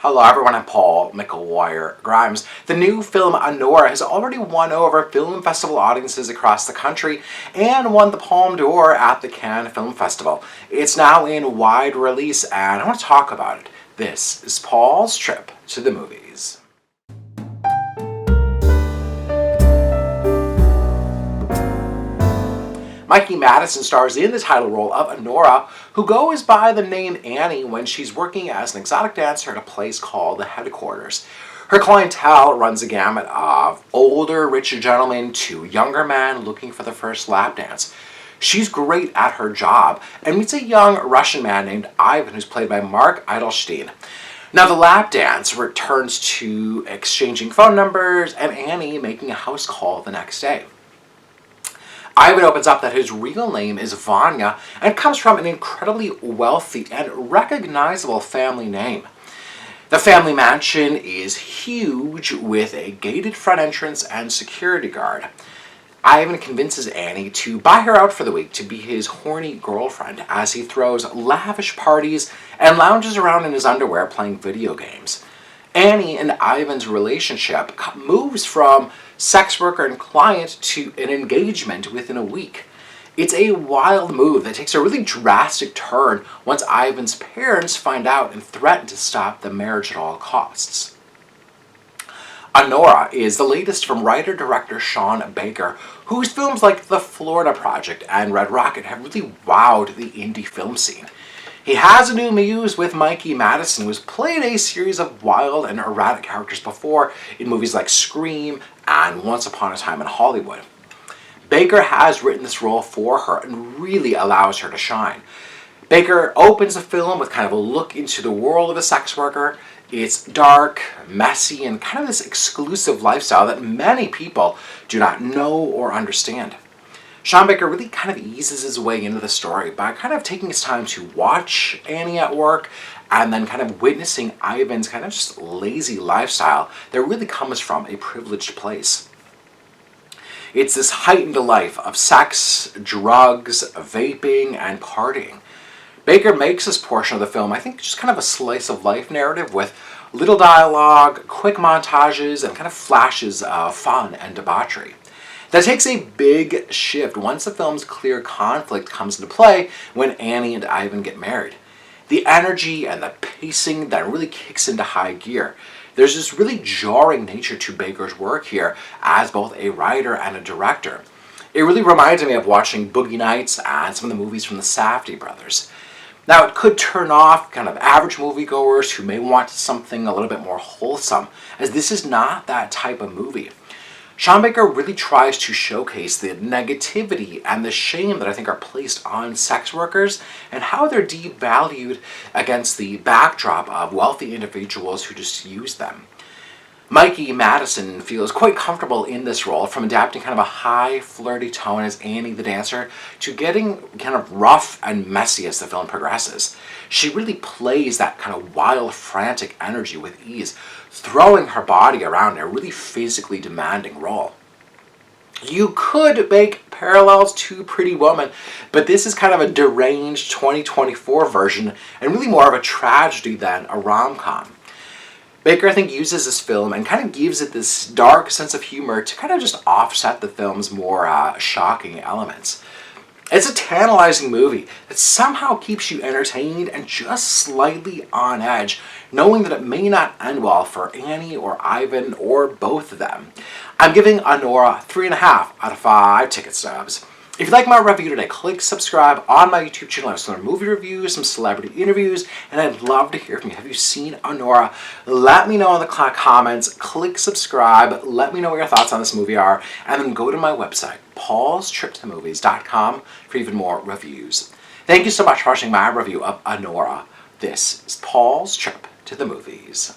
Hello everyone, I'm Paul McGuire Grimes. The new film Anora has already won over film festival audiences across the country and won the Palme d'Or at the Cannes Film Festival. It's now in wide release and I want to talk about it. This is Paul's trip to the movies. Mikey Madison stars in the title role of Anora, who goes by the name Annie when she's working as an exotic dancer at a place called the Headquarters. Her clientele runs a gamut of older, richer gentlemen to younger men looking for the first lap dance. She's great at her job and meets a young Russian man named Ivan, who's played by Mark Eidelstein. Now the lap dance returns to exchanging phone numbers and Annie making a house call the next day. Ivan opens up that his real name is Vanya and comes from an incredibly wealthy and recognizable family name. The family mansion is huge with a gated front entrance and security guard. Ivan convinces Annie to buy her out for the week to be his horny girlfriend as he throws lavish parties and lounges around in his underwear playing video games. Annie and Ivan's relationship moves from sex worker and client to an engagement within a week. It's a wild move that takes a really drastic turn once Ivan's parents find out and threaten to stop the marriage at all costs. Anora is the latest from writer-director Sean Baker, whose films like The Florida Project and Red Rocket have really wowed the indie film scene. He has a new muse with Mikey Madison, who has played a series of wild and erratic characters before in movies like Scream and Once Upon a Time in Hollywood. Baker has written this role for her and really allows her to shine. Baker opens the film with kind of a look into the world of a sex worker. It's dark, messy, and kind of this exclusive lifestyle that many people do not know or understand. Sean Baker really kind of eases his way into the story by kind of taking his time to watch Annie at work and then kind of witnessing Ivan's kind of just lazy lifestyle that really comes from a privileged place. It's this heightened life of sex, drugs, vaping, and partying. Baker makes this portion of the film, I think, just kind of a slice of life narrative with little dialogue, quick montages, and kind of flashes of fun and debauchery. That takes a big shift once the film's clear conflict comes into play when Annie and Ivan get married. The energy and the pacing that really kicks into high gear. There's this really jarring nature to Baker's work here as both a writer and a director. It really reminds me of watching Boogie Nights and some of the movies from the Safdie brothers. Now, it could turn off kind of average moviegoers who may want something a little bit more wholesome, as this is not that type of movie. Sean Baker really tries to showcase the negativity and the shame that I think are placed on sex workers and how they're devalued against the backdrop of wealthy individuals who just use them. Mikey Madison feels quite comfortable in this role, from adapting kind of a high, flirty tone as Annie the dancer to getting kind of rough and messy as the film progresses. She really plays that kind of wild, frantic energy with ease, throwing her body around in a really physically demanding role. You could make parallels to Pretty Woman, but this is kind of a deranged 2024 version and really more of a tragedy than a rom-com. Baker, I think, uses this film and kind of gives it this dark sense of humor to kind of just offset the film's more shocking elements. It's a tantalizing movie that somehow keeps you entertained and just slightly on edge, knowing that it may not end well for Annie or Ivan or both of them. I'm giving Anora 3.5 out of 5 ticket stubs. If you like my review today, click subscribe on my YouTube channel. I have some movie reviews, some celebrity interviews, and I'd love to hear from you. Have you seen Anora? Let me know in the comments. Click subscribe. Let me know what your thoughts on this movie are. And then go to my website, paulstriptothemovies.com, for even more reviews. Thank you so much for watching my review of Anora. This is Paul's Trip to the Movies.